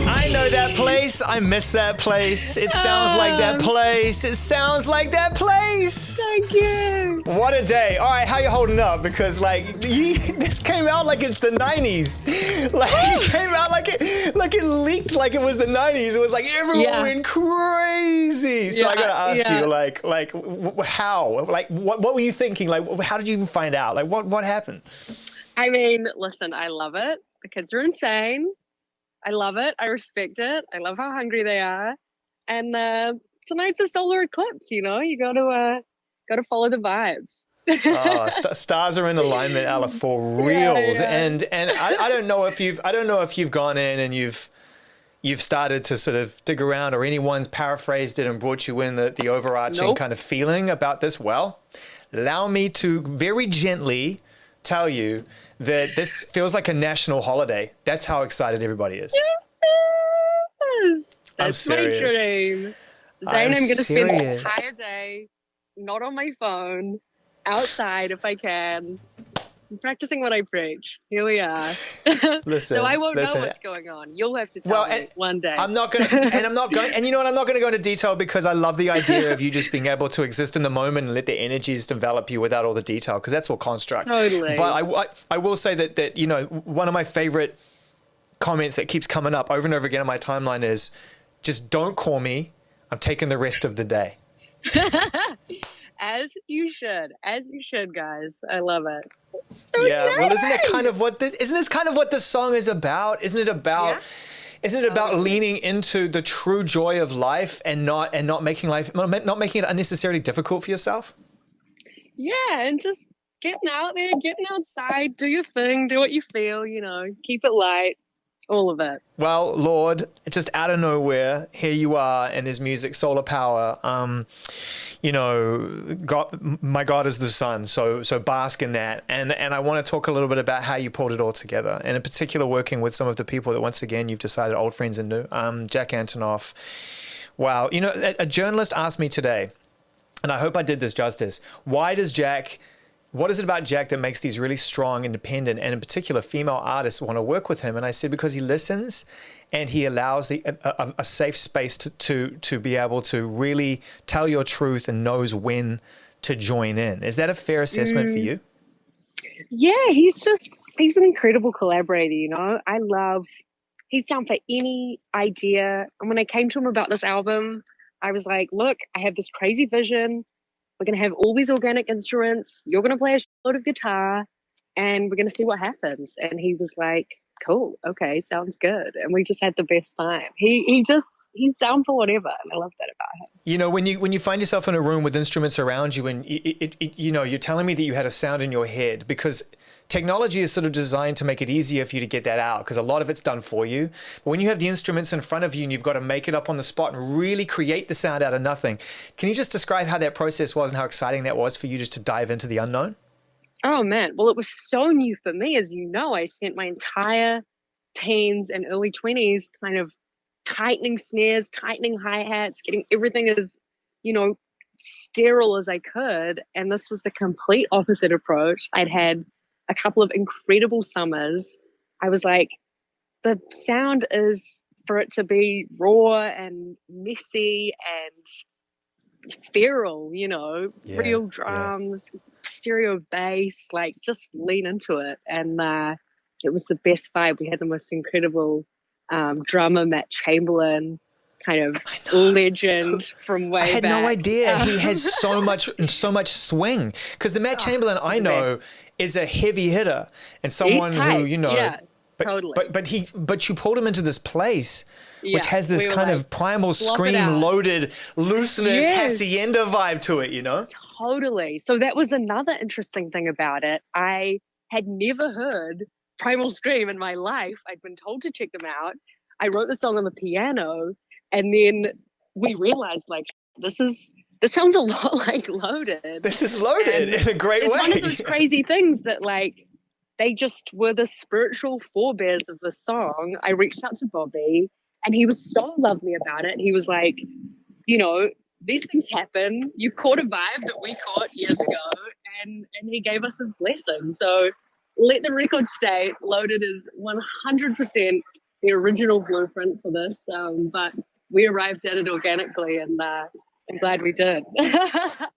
I know that place. I miss that place. It sounds like that place. It sounds like that place. Thank you. What a day. All right, how you holding up? Because this came out like it's the 90s. Like it came out like it leaked like it was the 90s. It was like everyone went crazy. So I got to ask you how? Like what were you thinking? Like how did you even find out? Like what happened? I mean, listen, I love it. The kids are insane. I love it. I respect it. I love how hungry they are. And tonight's a solar eclipse. You know, you got to follow the vibes. Stars are in alignment, Ella, for reals. Yeah. And I don't know if you've gone in and you've started to sort of dig around, or anyone's paraphrased it and brought you in the overarching kind of feeling about this. Well, allow me to very gently tell you that this feels like a national holiday. That's how excited everybody is. Yes. That's my dream. Zane, I'm going to spend the entire day not on my phone, outside if I can. I'm practicing what I preach. Here we are. Listen, so I won't know what's going on. You'll have to tell me one day. I'm not going to, and you know what? I'm not going to go into detail because I love the idea of you just being able to exist in the moment and let the energies develop you without all the detail, because that's all construct. Totally. But I will say that, you know, one of my favorite comments that keeps coming up over and over again on my timeline is, just don't call me. I'm taking the rest of the day. As you should, guys. I love it. So well, isn't this kind of what this song is about? Isn't it about leaning into the true joy of life and not making it unnecessarily difficult for yourself? Yeah, and just getting out there, getting outside, do your thing, do what you feel, you know, keep it light. All of it. Well, Lorde, just out of nowhere, here you are, and there's music, solar power. You know, my God is the sun, so bask in that. And I want to talk a little bit about how you pulled it all together, and in particular, working with some of the people that, once again, you've decided, old friends and new. Jack Antonoff. Wow. You know, a journalist asked me today, and I hope I did this justice. What is it about Jack that makes these really strong, independent, and in particular female artists want to work with him? And I said, because he listens and he allows a safe space to be able to really tell your truth and knows when to join in. Is that a fair assessment for you? Yeah, he's an incredible collaborator, you know. He's down for any idea. And when I came to him about this album, I was like, look, I have this crazy vision. We're going to have all these organic instruments. You're going to play a load of guitar and we're going to see what happens. And he was like, cool. Okay. Sounds good. And we just had the best time. He's down for whatever. And I love that about him. You know, when you find yourself in a room with instruments around you and you know, you're telling me that you had a sound in your head, because technology is sort of designed to make it easier for you to get that out, because a lot of it's done for you. But when you have the instruments in front of you and you've got to make it up on the spot and really create the sound out of nothing, can you just describe how that process was and how exciting that was for you just to dive into the unknown? Oh, man. Well, it was so new for me. As you know, I spent my entire teens and early 20s kind of tightening snares, tightening hi-hats, getting everything as, you know, sterile as I could. And this was the complete opposite approach. I'd had a couple of incredible summers. I was like, the sound is for it to be raw and messy and feral, you know, real drums, stereo bass, like just lean into it. And it was the best vibe. We had the most incredible drummer, Matt Chamberlain, kind of legend from way back. I had no idea he has so much swing, because the Matt Chamberlain I know is a heavy hitter and someone who, you know, totally. But you pulled him into this place which has this kind of primal scream loaded looseness, hacienda vibe to it, you know? Totally. So that was another interesting thing about it. I had never heard Primal Scream in my life. I'd been told to check them out. I wrote the song on the piano, and then we realized, like, this sounds a lot like Loaded. This is Loaded in a great way. It's one of those crazy things that, like, they just were the spiritual forebears of the song. I reached out to Bobby, and he was so lovely about it. He was like, you know, these things happen. You caught a vibe that we caught years ago, and he gave us his blessing. So let the record state, Loaded is 100% the original blueprint for this, but we arrived at it organically, and I'm glad we did.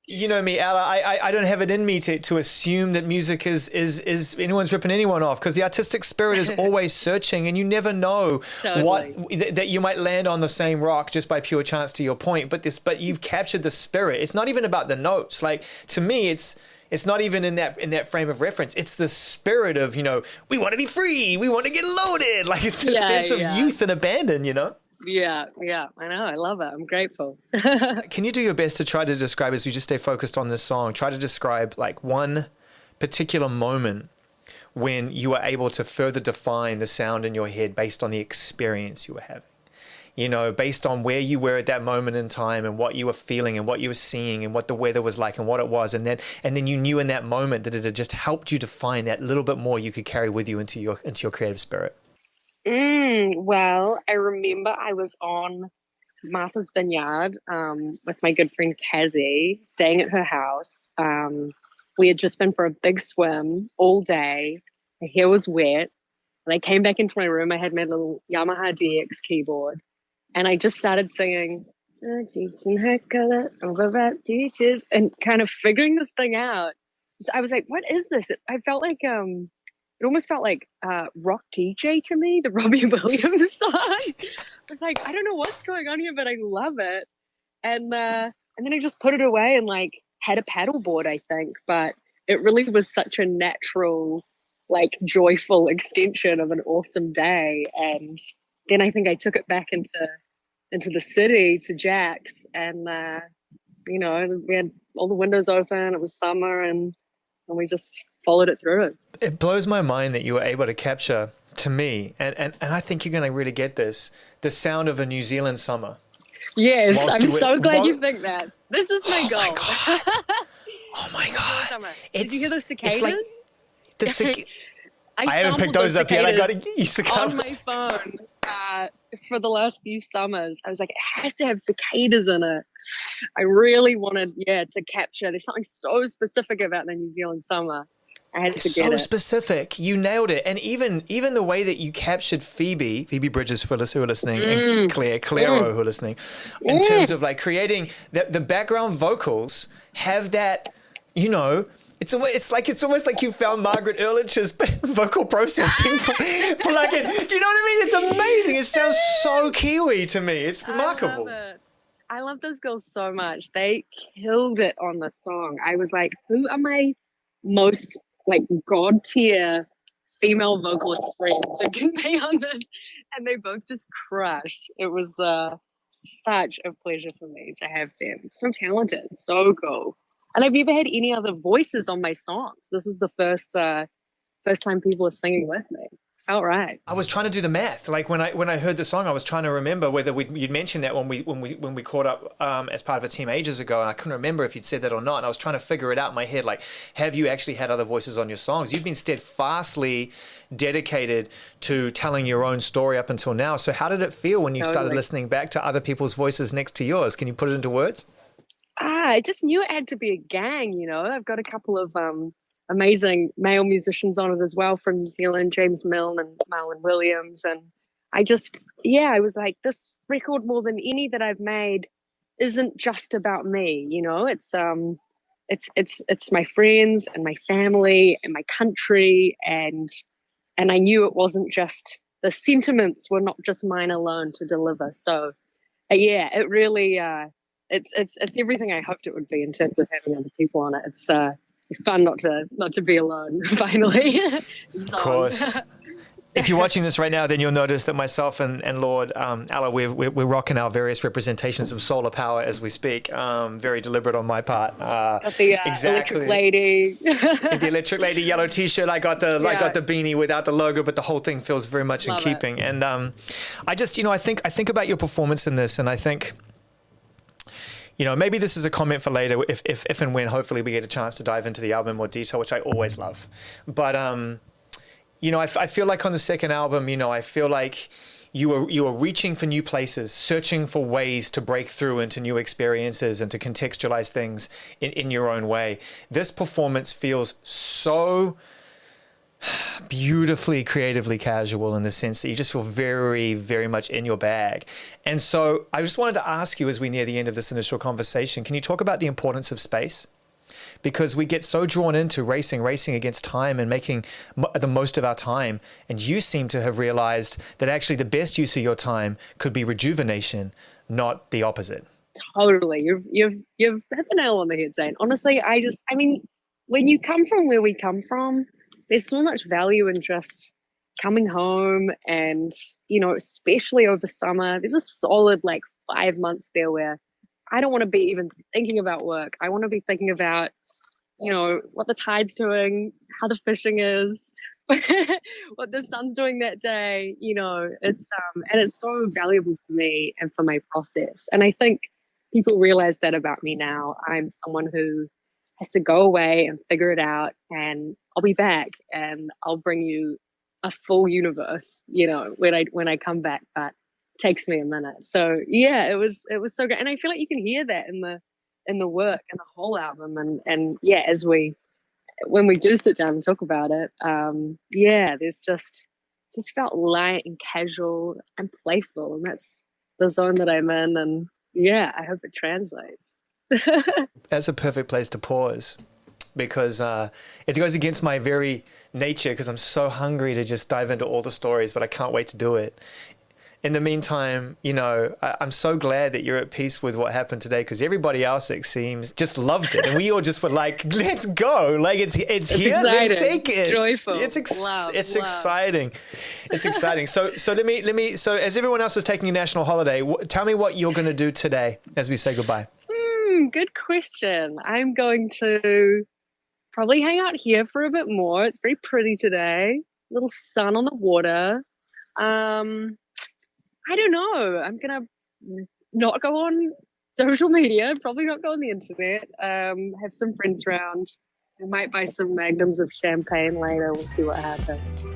You know me, Ella, I don't have it in me to assume that music is anyone's ripping anyone off, because the artistic spirit is always searching, and you never know that you might land on the same rock just by pure chance, to your point. But you've captured the spirit. It's not even about the notes. Like, to me, it's not even in that frame of reference. It's the spirit of, we want to be free. We want to get loaded. Like, it's the sense of youth and abandon, Yeah, I know. I love it. I'm grateful. Can you do your best to try to describe, as we just stay focused on this song, try to describe like one particular moment when you were able to further define the sound in your head based on the experience you were having? Based on where you were at that moment in time and what you were feeling and what you were seeing and what the weather was like and what it was. And then you knew in that moment that it had just helped you to find that little bit more you could carry with you into your creative spirit. Well, I remember I was on Martha's Vineyard with my good friend Kazzy, staying at her house. We had just been for a big swim all day. My hair was wet. And I came back into my room. I had my little Yamaha DX keyboard. And I just started singing, cheeks and her color over red peaches, and kind of figuring this thing out. So I was like, what is this? I felt like, it almost felt like Rock DJ to me, the Robbie Williams song. I was like, I don't know what's going on here, but I love it. And then I just put it away and like had a paddleboard, I think. But it really was such a natural, like joyful extension of an awesome day. And then I think I took it back into the city to Jack's, and we had all the windows open. It was summer, and we just followed it through. It blows my mind that you were able to capture, to me, and I think you're going to really get this, the sound of a New Zealand summer. Yes, I'm so glad you think that. This was my goal. Oh my God. Did you hear the cicadas? I haven't picked those up yet. I got to use on my phone for the last few summers. I was like, it has to have cicadas in it. I really wanted, to capture. There's something so specific about the New Zealand summer. I had to get it. So specific. You nailed it. And even the way that you captured Phoebe Bridges, for us who are listening, and Clairo who are listening, in terms of like creating the background vocals have that, it's almost like you found Margaret Ehrlich's vocal processing plugin. Do you know what I mean? It's amazing. It sounds so Kiwi to me. It's remarkable. I love those girls so much. They killed it on the song. I was like, who are my most like god tier female vocalist friends that can be on this? And they both just crushed. It was such a pleasure for me to have them. So talented, so cool. And I've never had any other voices on my songs. This is the first time people are singing with me. All right. I was trying to do the math. Like when I heard the song, I was trying to remember whether you'd mentioned that when we caught up as part of a team ages ago, and I couldn't remember if you'd said that or not. And I was trying to figure it out in my head. Like, have you actually had other voices on your songs? You've been steadfastly dedicated to telling your own story up until now. So how did it feel when you started listening back to other people's voices next to yours? Can you put it into words? I just knew it had to be a gang. I've got a couple of amazing male musicians on it as well from New Zealand, James Milne and Marlon Williams. And I just, I was like, this record, more than any that I've made, isn't just about me. It's my friends and my family and my country. And I knew it wasn't just, the sentiments were not just mine alone to deliver. So it really, it's everything I hoped it would be in terms of having other people on it. It's fun not to be alone. Finally, of course. If you're watching this right now, then you'll notice that myself and Lorde, Ella, we're rocking our various representations of solar power as we speak. Very deliberate on my part. Got the electric lady. The electric lady yellow T-shirt. I got the beanie without the logo, but the whole thing feels very much in keeping. And I just, I think about your performance in this, and I think, maybe this is a comment for later if and when hopefully we get a chance to dive into the album in more detail, which I always love. But, I feel like on the second album, I feel like you are reaching for new places, searching for ways to break through into new experiences and to contextualize things in your own way. This performance feels so beautifully creatively casual in the sense that you just feel very, very much in your bag. And so I just wanted to ask you, as we near the end of this initial conversation, can you talk about the importance of space? Because we get so drawn into racing against time and making the most of our time. And you seem to have realized that actually the best use of your time could be rejuvenation, not the opposite. Totally. You've hit the nail on the head, Zane. Honestly, I mean, when you come from where we come from, there's so much value in just coming home and, especially over summer, there's a solid like 5 months there where I don't want to be even thinking about work. I want to be thinking about, what the tide's doing, how the fishing is, what the sun's doing that day. And it's so valuable for me and for my process. And I think people realize that about me now. I'm someone who has to go away and figure it out, and I'll be back and I'll bring you a full universe, when I come back, but it takes me a minute. So yeah, it was so good. And I feel like you can hear that in the work and the whole album. And yeah, when we do sit down and talk about it, there's just felt light and casual and playful. And that's the zone that I'm in. And yeah, I hope it translates. That's a perfect place to pause, because it goes against my very nature, because I'm so hungry to just dive into all the stories, but I can't wait to do it. In the meantime, I'm so glad that you're at peace with what happened today, because everybody else, it seems, just loved it. And we all just were like, let's go. Like, it's here. Exciting. Let's take it. Joyful. It's Love. exciting. It's exciting. So so as everyone else is taking a national holiday, tell me what you're going to do today as we say goodbye. Good question. I'm going to probably hang out here for a bit more. It's very pretty today. Little sun on the water. I don't know. I'm going to not go on social media, probably not go on the internet, have some friends around. I might buy some magnums of champagne later. We'll see what happens.